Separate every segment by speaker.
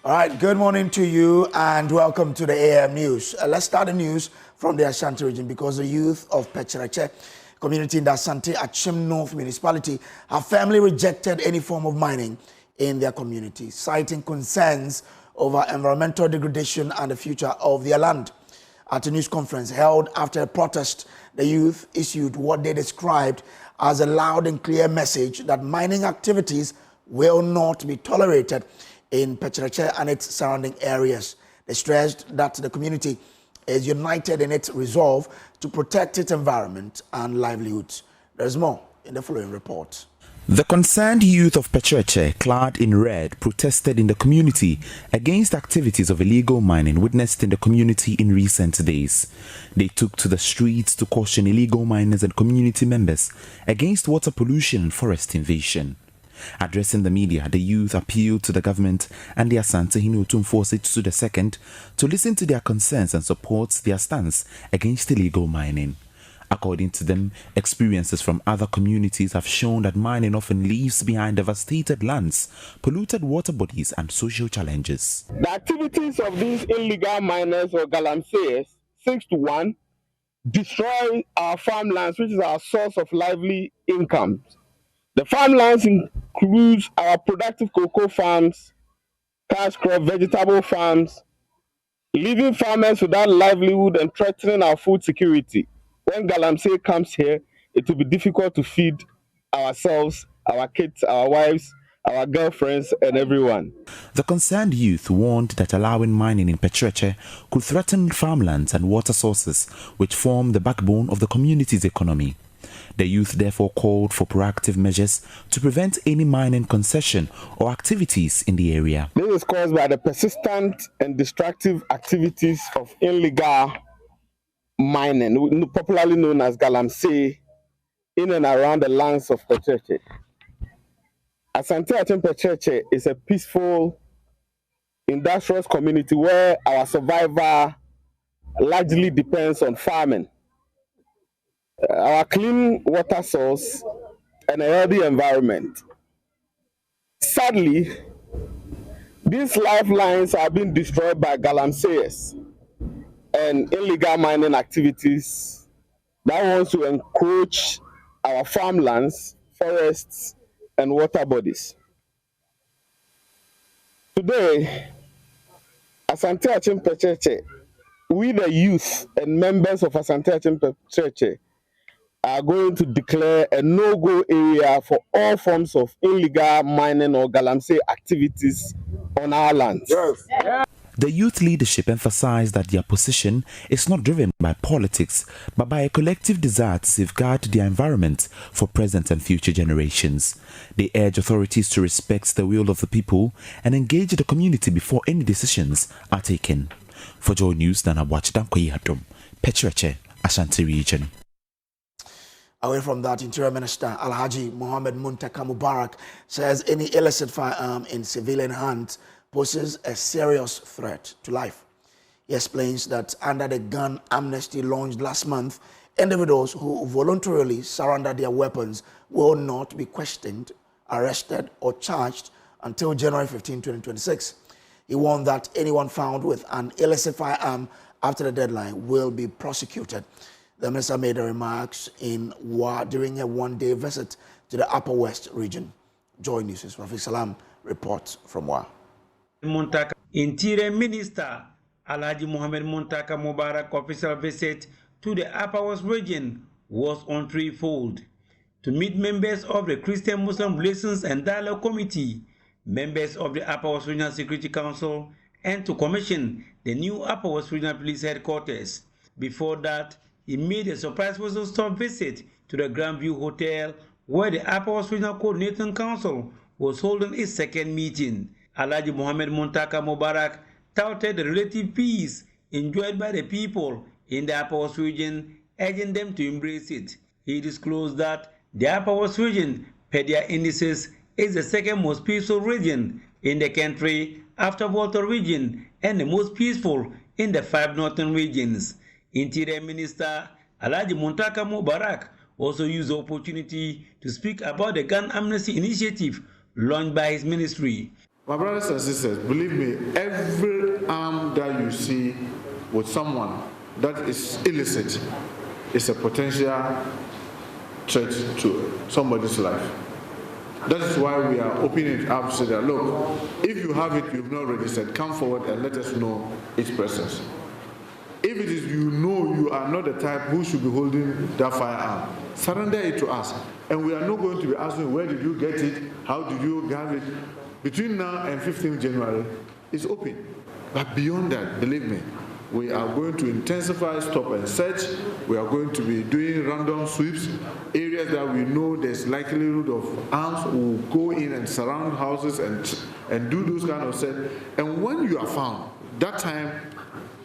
Speaker 1: All right, good morning to you and welcome to the AM News. Let's start the news from the Ashanti region because the youth of Premix community in the Asante Achim North municipality have firmly rejected any form of mining in their community, citing concerns over environmental degradation and the future of their land. At a news conference held after a protest, the youth issued what they described as a loud and clear message that mining activities will not be tolerated in Premix and its surrounding areas. They stressed that the community is united in its resolve to protect its environment and livelihoods. There's more in the following report.
Speaker 2: The concerned youth of Premix, clad in red, protested in the community against activities of illegal mining witnessed in the community in recent days. They took to the streets to caution illegal miners and community members against water pollution and forest invasion. Addressing the media, the youth appealed to the government and the Asante Hinotum Forces II to listen to their concerns and support their stance against illegal mining. According to them, experiences from other communities have shown that mining often leaves behind devastated lands, polluted water bodies, and social challenges.
Speaker 3: The activities of these illegal miners or galamseyers seeks to 1. Destroy our farmlands, which is our source of lively income. The farmlands includes our productive cocoa farms, cash crop, vegetable farms, leaving farmers without livelihood and threatening our food security. When galamsey comes here, it will be difficult to feed ourselves, our kids, our wives, our girlfriends, and everyone.
Speaker 2: The concerned youth warned that allowing mining in Premix could threaten farmlands and water sources, which form the backbone of the community's economy. The youth therefore called for proactive measures to prevent any mining concession or activities in the area.
Speaker 3: This is caused by the persistent and destructive activities of illegal mining, popularly known as galamsey, in and around the lands of Premix. Asante Achim Premix is a peaceful, industrious community where our survival largely depends on farming. Our clean water source and a healthy environment. Sadly, these lifelines are being destroyed by galamseyers and illegal mining activities that want to encroach our farmlands, forests, and water bodies. Today, Asante Achim Premix, we the youth and members of Asante Achim Premix are going to declare a no-go area for all forms of illegal mining or galamsey activities on our lands.
Speaker 1: Yes.
Speaker 2: The youth leadership emphasized that their position is not driven by politics, but by a collective desire to safeguard the environment for present and future generations. They urge authorities to respect the will of the people and engage the community before any decisions are taken. For Joy News, Nana Watch Dankoyi Hadum, Premix, Ashanti region.
Speaker 1: Away from that, Interior Minister Alhaji Mohammed Muntaka Mubarak says any illicit firearm in civilian hands poses a serious threat to life. He explains that under the gun amnesty launched last month, individuals who voluntarily surrender their weapons will not be questioned, arrested, or charged until January 15, 2026. He warned that anyone found with an illicit firearm after the deadline will be prosecuted. The minister made the remarks in Wa during a one-day visit to the Upper West region. Joy News' Rafi Salam reports from Wa.
Speaker 4: Interior Minister Alhaji Mohammed Muntaka Mubarak official visit to the Upper West region was on threefold: to meet members of the Christian-Muslim Relations and Dialogue Committee, members of the Upper West Regional Security Council, and to commission the new Upper West Regional Police Headquarters. Before that, he made a surprise whistle-stop visit to the Grandview Hotel, where the Upper West Regional Coordinating Council was holding its second meeting. Alhaji Mohammed Muntaka Mubarak touted the relative peace enjoyed by the people in the Upper West region, urging them to embrace it. He disclosed that the Upper West region, per their indices, is the second most peaceful region in the country after Volta region and the most peaceful in the 5 northern regions. Interior Minister Alhaji Muntaka Mubarak also used the opportunity to speak about the gun amnesty initiative launched by his ministry.
Speaker 5: My brothers and sisters, believe me, every arm that you see with someone that is illicit is a potential threat to somebody's life. That is why we are opening it up so that, look, if you have it, you've not registered, come forward and let us know its presence. If it is you know you are not the type who should be holding that firearm, surrender it to us. And we are not going to be asking, where did you get it? How did you have it? Between now and 15th January, it's open. But beyond that, believe me, we are going to intensify stop and search. We are going to be doing random sweeps. Areas that we know there's likelihood of arms, will go in and surround houses and do those kind of search. And when you are found, that time,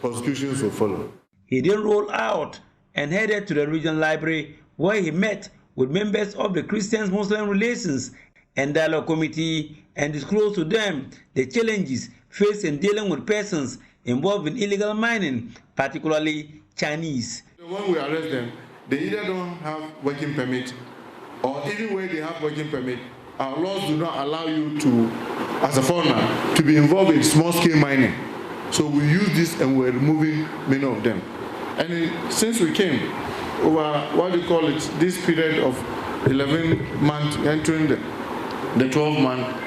Speaker 5: prosecutions will follow.
Speaker 4: He then rolled out and headed to the regional library where he met with members of the Christian-Muslim Relations and Dialogue Committee and disclosed to them the challenges faced in dealing with persons involved in illegal mining, particularly Chinese.
Speaker 5: When we arrest them, they either don't have working permit, or even where they have working permit, our laws do not allow you to, as a foreigner, to be involved in small-scale mining. So we use this and we're removing many of them. And since we came, over, what do you call it, this period of 11 months, entering the 12 month,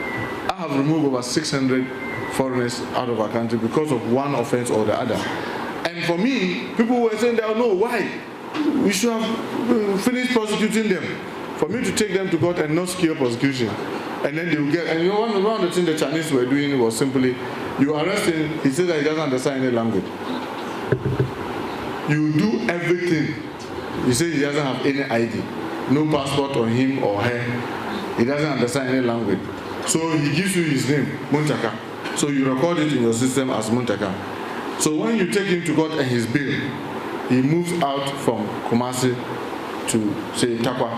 Speaker 5: I have removed over 600 foreigners out of our country because of one offense or the other. And for me, people were saying, "Oh no, why? We should have finished prosecuting them." For me to take them to court and not secure prosecution. And then they will get, and you know, one of the things the Chinese were doing was simply, you arrest him, he says that he doesn't understand any language. You do everything. He says he doesn't have any ID, no passport on him or her. He doesn't understand any language. So he gives you his name, Muntaka. So you record it in your system as Muntaka. So when you take him to court and his bail, he moves out from Kumasi to, say, Takwa,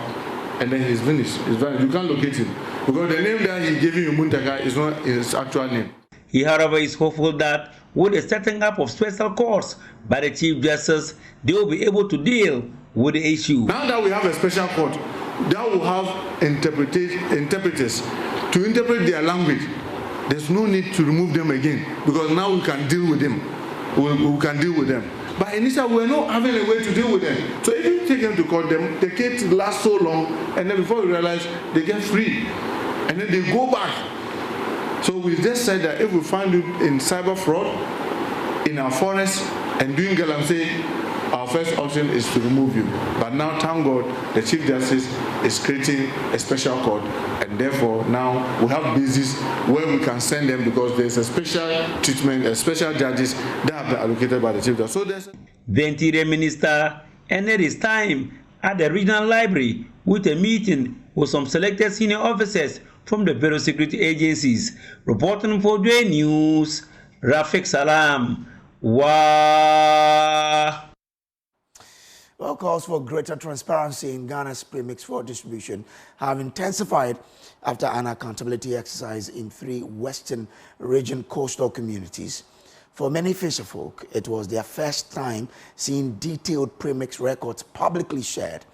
Speaker 5: and then he's finished. He's done. You can't locate him because the name that he gave you, Muntaka, is not his actual name.
Speaker 4: He, however, is hopeful that with the setting up of special courts by the Chief Justice, they will be able to deal with the issue.
Speaker 5: Now that we have a special court that will have interpreters to interpret their language, there's no need to remove them again because now we can deal with them. We can deal with them. But initially, we're not having a way to deal with them. So if you take them to court, the case lasts so long, and then before you realize, they get free. And then they go back. So we just said that if we find you in cyber fraud, in our forest, and doing galamsey, our first option is to remove you. But now, thank God, the Chief Justice is creating a special court, and therefore now we have basis where we can send them because there's a special treatment, special judges that have been allocated by the Chief Justice. So there's
Speaker 4: the Interior Minister ended his time at the regional library with a meeting with some selected senior officers from the various security agencies. Reporting for Joy News, Rafik Salam. Wow.
Speaker 1: Well, calls for greater transparency in Ghana's Premix for distribution have intensified after an accountability exercise in 3 Western region coastal communities. For many fisherfolk, it was their first time seeing detailed Premix records publicly shared.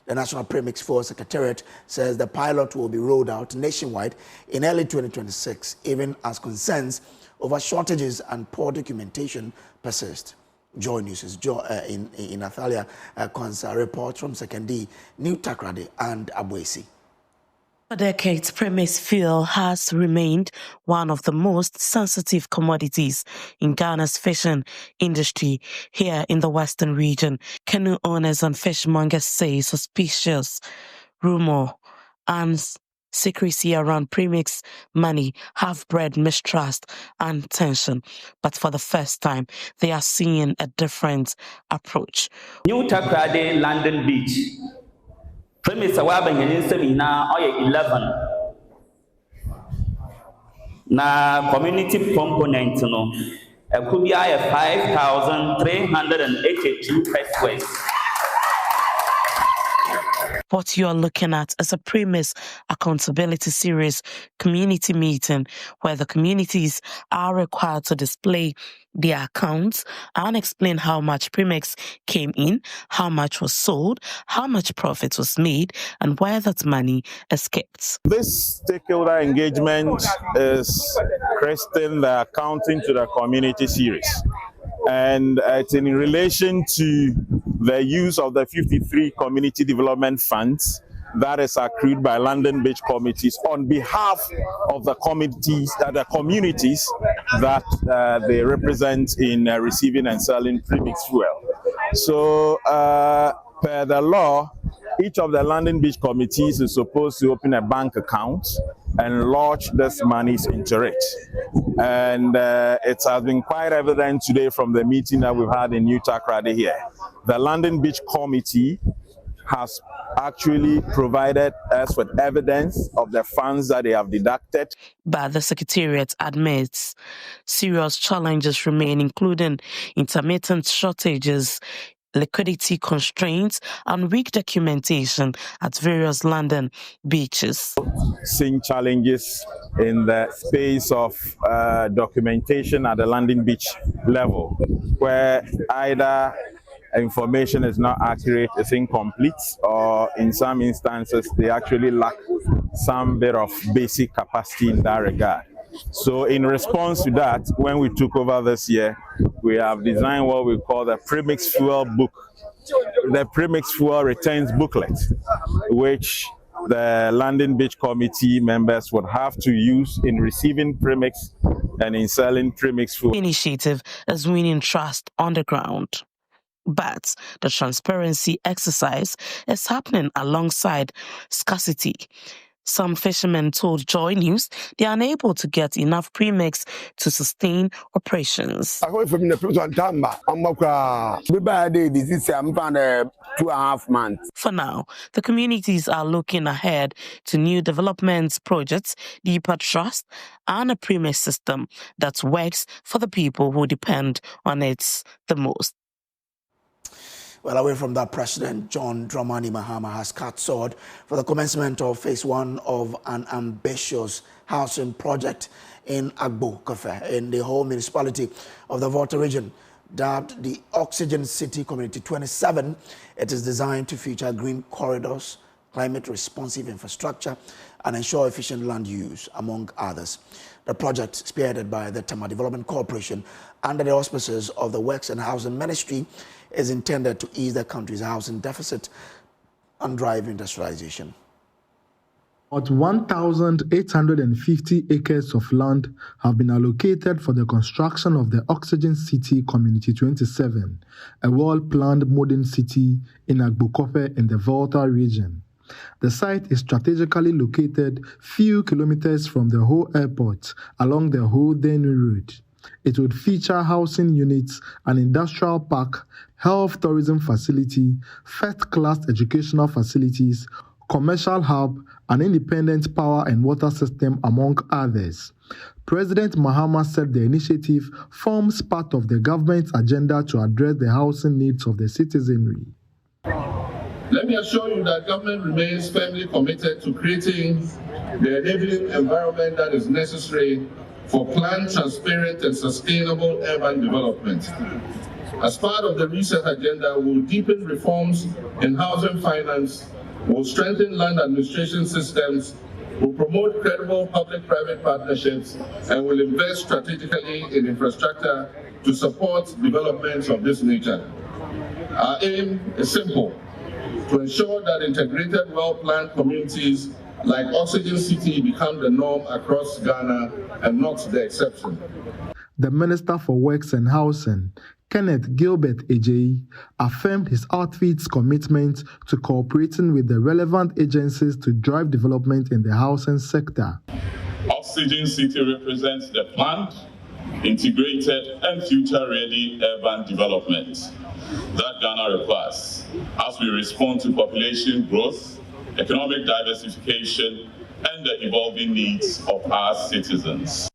Speaker 1: The National Premix 4 Secretariat says the pilot will be rolled out nationwide in early 2026, even as concerns over shortages and poor documentation persist. Joy News is in Athalia Konsa reports from Sekondi, New Takrade and Abuesi.
Speaker 6: For decades, Premix fuel has remained one of the most sensitive commodities in Ghana's fishing industry here in the Western region. Canoe owners and fishmongers say suspicious rumor and secrecy around Premix money have bred mistrust and tension. But for the first time, they are seeing a different approach.
Speaker 7: New Takrade, London Beach. Premix awabang yanin seminar oye 11. Na community component no. It could be 5,382 per square.
Speaker 6: What you are looking at is a Premix accountability series community meeting where the communities are required to display their accounts and explain how much Premix came in, how much was sold, how much profit was made, and where that money escaped.
Speaker 8: This stakeholder engagement is christening the Accounting to the Community series. And it's in relation to the use of the 53 community development funds that is accrued by London Beach committees on behalf of the communities that they represent in receiving and selling premix fuel. So per the law, each of the London Beach committees is supposed to open a bank account and lodge this monies into it. And it has been quite evident today from the meeting that we've had in New Takrady here. The London Beach committee has actually provided us with evidence of the funds that they have deducted.
Speaker 6: But the Secretariat admits serious challenges remain, including intermittent shortages, liquidity constraints, and weak documentation at various London beaches.
Speaker 8: Seeing challenges in the space of documentation at the London Beach level, where either information is not accurate, it's incomplete, or in some instances they actually lack some bit of basic capacity in that regard. So in response to that, when we took over this year, we have designed what we call the Premix Fuel Book, the Premix Fuel Returns Booklet, which the London Beach Committee members would have to use in receiving premix and in selling premix fuel.
Speaker 6: The initiative is winning trust on the ground. But the transparency exercise is happening alongside scarcity. Some fishermen told Joy News they are unable to get enough premix to sustain operations.
Speaker 9: For now,
Speaker 6: the communities are looking ahead to new development projects, deeper trust, and a premix system that works for the people who depend on it the most.
Speaker 1: Well, away from that, President John Dramani Mahama has cut sword for the commencement of phase 1 of an ambitious housing project in Agbo Kofe in the whole municipality of the Volta region. Dubbed the Oxygen City Community 27, it is designed to feature green corridors, climate-responsive infrastructure, and ensure efficient land use, among others. The project, spearheaded by the Tema Development Corporation under the auspices of the Works and Housing Ministry, is intended to ease the country's housing deficit and drive industrialization.
Speaker 10: About 1,850 acres of land have been allocated for the construction of the Oxygen City Community 27, a well-planned modern city in Agbo Kofe in the Volta region. The site is strategically located few kilometers from the whole airport along the whole Denu Road. It would feature housing units, an industrial park, health tourism facility, first-class educational facilities, commercial hub, an independent power and water system, among others. President Mahama said the initiative forms part of the government's agenda to address the housing needs of the citizenry.
Speaker 5: Let me assure you that government remains firmly committed to creating the enabling environment that is necessary for planned, transparent, and sustainable urban development. As part of the reset agenda, we will deepen reforms in housing finance, will strengthen land administration systems, will promote credible public-private partnerships, and will invest strategically in infrastructure to support developments of this nature. Our aim is simple: to ensure that integrated, well-planned communities like Oxygen City become the norm across Ghana and not the exception.
Speaker 10: The Minister for Works and Housing, Kenneth Gilbert Ejeyi, affirmed his outfit's commitment to cooperating with the relevant agencies to drive development in the housing sector.
Speaker 11: Oxygen City represents the planned, integrated, and future-ready urban development that Ghana requires as we respond to population growth, economic diversification, and the evolving needs of our citizens.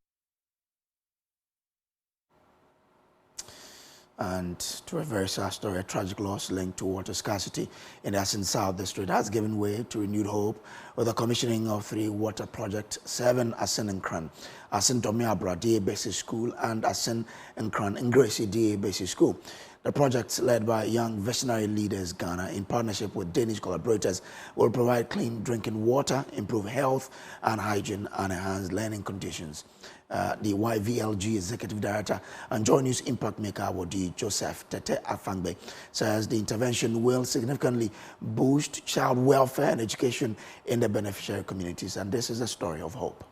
Speaker 1: And to a very sad story, a tragic loss linked to water scarcity in the Asin South District has given way to renewed hope with the commissioning of 3 water projects, 7 Asin Nkran, Asin Tomiabra DA Basic School and Asin Nkran Ingresi DA Basic School. The projects, led by Young Visionary Leaders Ghana in partnership with Danish collaborators, will provide clean drinking water, improve health and hygiene, and enhance learning conditions. The YVLG Executive Director and Joy News Impact Maker Awardee Joseph Tete Afangbe says the intervention will significantly boost child welfare and education in the beneficiary communities, and this is a story of hope.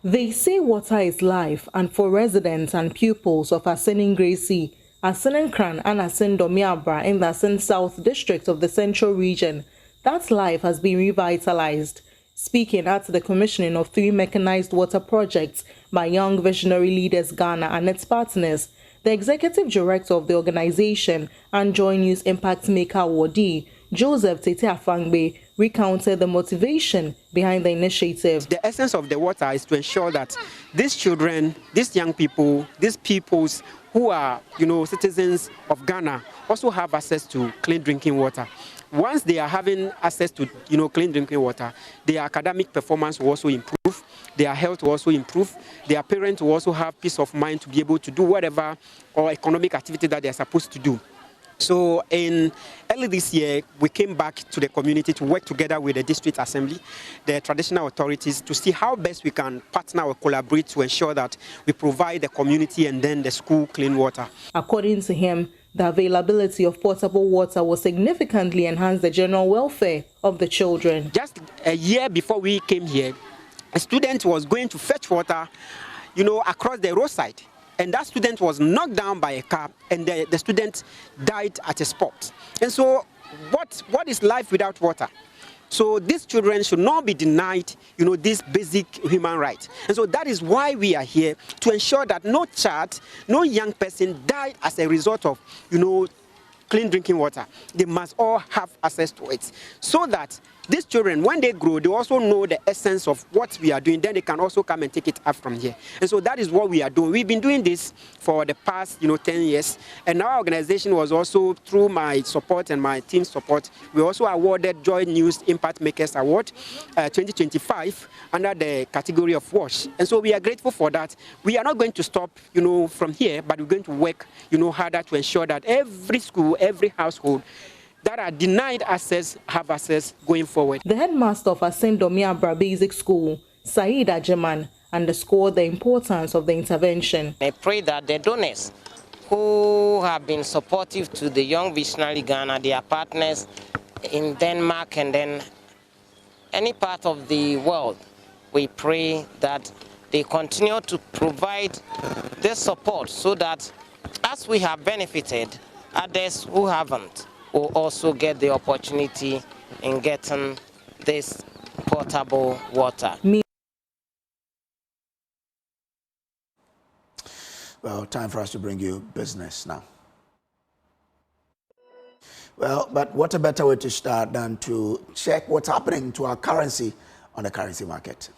Speaker 9: They say water is life, and for residents and pupils of Asin Ingresi, Asin Nkran and Asin Domiabra in the Asin South District of the Central Region, that life has been revitalized. Speaking at the commissioning of 3 mechanized water projects by Young Visionary Leaders Ghana and its partners, the executive director of the organization and Joy News Impact Maker Awardee, Joseph Tete Afangbe, recounted the motivation behind the initiative.
Speaker 12: The essence of the water is to ensure that these children, these young people, these peoples who are, citizens of Ghana also have access to clean drinking water. Once they are having access to, clean drinking water, their academic performance will also improve, their health will also improve, their parents will also have peace of mind to be able to do whatever or economic activity that they are supposed to do. So early this year, we came back to the community to work together with the district assembly, the traditional authorities, to see how best we can partner or collaborate to ensure that we provide the community and then the school clean water.
Speaker 9: According to him, the availability of potable water will significantly enhance the general welfare of the children.
Speaker 12: Just a year before we came here, a student was going to fetch water, across the roadside. And that student was knocked down by a car, and the student died at a spot. And so what is life without water? So these children should not be denied, this basic human right. And so that is why we are here, to ensure that no child, no young person died as a result of, clean drinking water. They must all have access to it, so that these children, when they grow, they also know the essence of what we are doing. Then they can also come and take it up from here. And so that is what we are doing. We've been doing this for the past, 10 years. And our organization was also, through my support and my team's support, we also awarded Joy News Impact Makers Award 2025 under the category of WASH. And so we are grateful for that. We are not going to stop, from here, but we're going to work, harder to ensure that every school, every household that are denied access have access going forward.
Speaker 9: The headmaster of Asin Domiabra Basic School, Saeed Ajeman, underscored the importance of the intervention.
Speaker 13: I pray that the donors who have been supportive to the Young Visionary Ghana, their partners in Denmark and then any part of the world, we pray that they continue to provide this support so that as we have benefited, others who haven't will also get the opportunity in getting this potable water.
Speaker 1: Well, time for us to bring you business now. Well, but what a better way to start than to check what's happening to our currency on the currency market.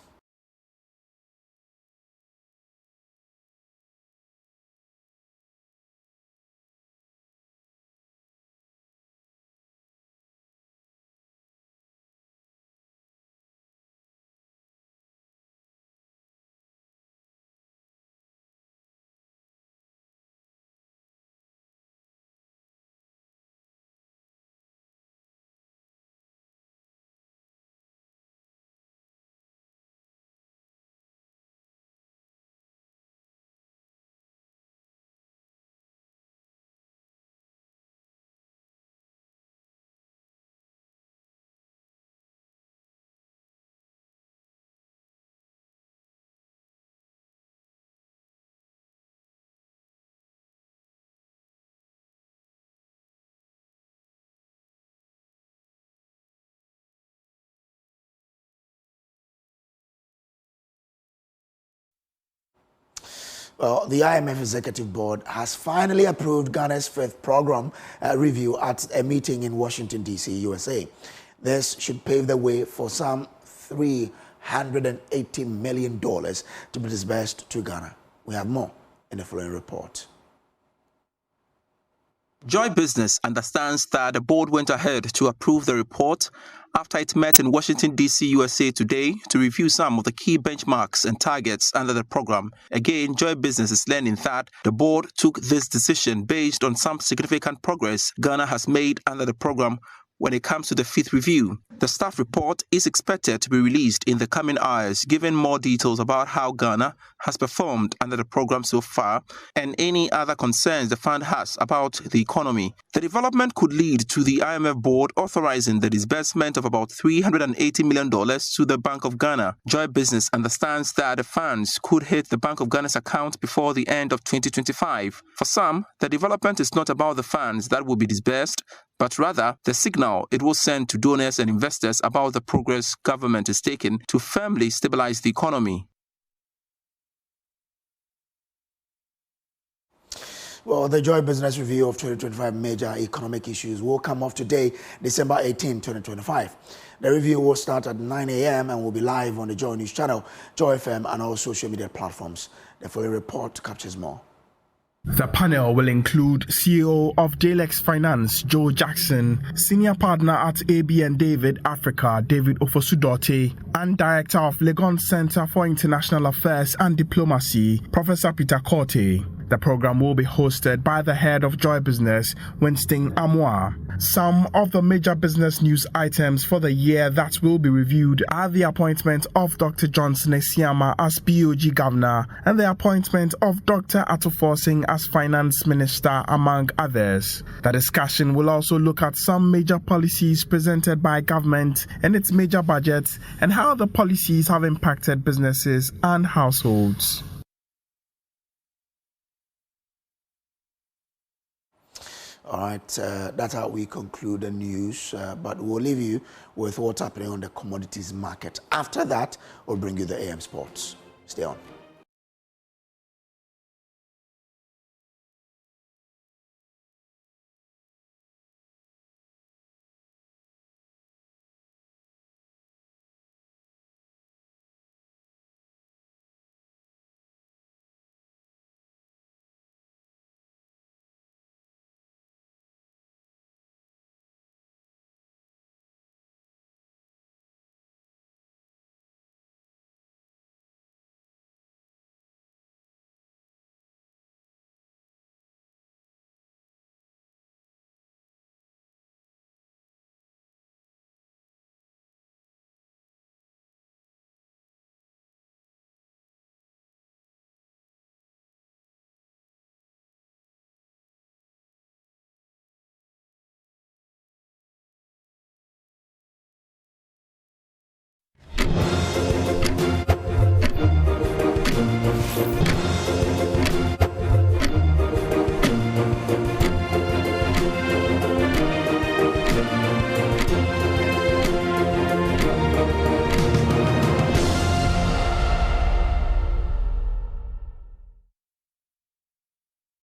Speaker 1: Well, the IMF Executive Board has finally approved Ghana's 5th program review at a meeting in Washington, D.C., USA. This should pave the way for some $380 million to be disbursed to Ghana. We have more in the following report.
Speaker 14: Joy Business understands that the board went ahead to approve the report after it met in Washington, D.C., USA today to review some of the key benchmarks and targets under the program. Again, Joy Business is learning that the board took this decision based on some significant progress Ghana has made under the program when it comes to the fifth review. The staff report is expected to be released in the coming hours, giving more details about how Ghana has performed under the program so far and any other concerns the fund has about the economy. The development could lead to the IMF board authorizing the disbursement of about $380 million to the Bank of Ghana. Joy Business understands that the funds could hit the Bank of Ghana's account before the end of 2025. For some, the development is not about the funds that will be disbursed, but rather the signal it will send to donors and investors about the progress government is taking to firmly stabilize the economy.
Speaker 1: Well, the Joy Business Review of 2025 major economic issues will come off today, December 18, 2025. The review will start at 9 a.m. and will be live on the Joy News channel, Joy FM, and all social media platforms. The following report captures more.
Speaker 15: The panel will include CEO of Dalex Finance, Joe Jackson, Senior Partner at ABN David Africa, David Ofosudote, and Director of Legon Center for International Affairs and Diplomacy, Professor Peter Korte. The program will be hosted by the head of Joy Business, Winston Amoa. Some of the major business news items for the year that will be reviewed are the appointment of Dr. Johnson Esiama as POG Governor and the appointment of Dr. Atufo as Finance Minister, among others. The discussion will also look at some major policies presented by government and its major budgets and how the policies have impacted businesses and households.
Speaker 1: All right, that's how we conclude the news, but we'll leave you with what's happening on the commodities market. After that, we'll bring you the AM Sports. Stay on.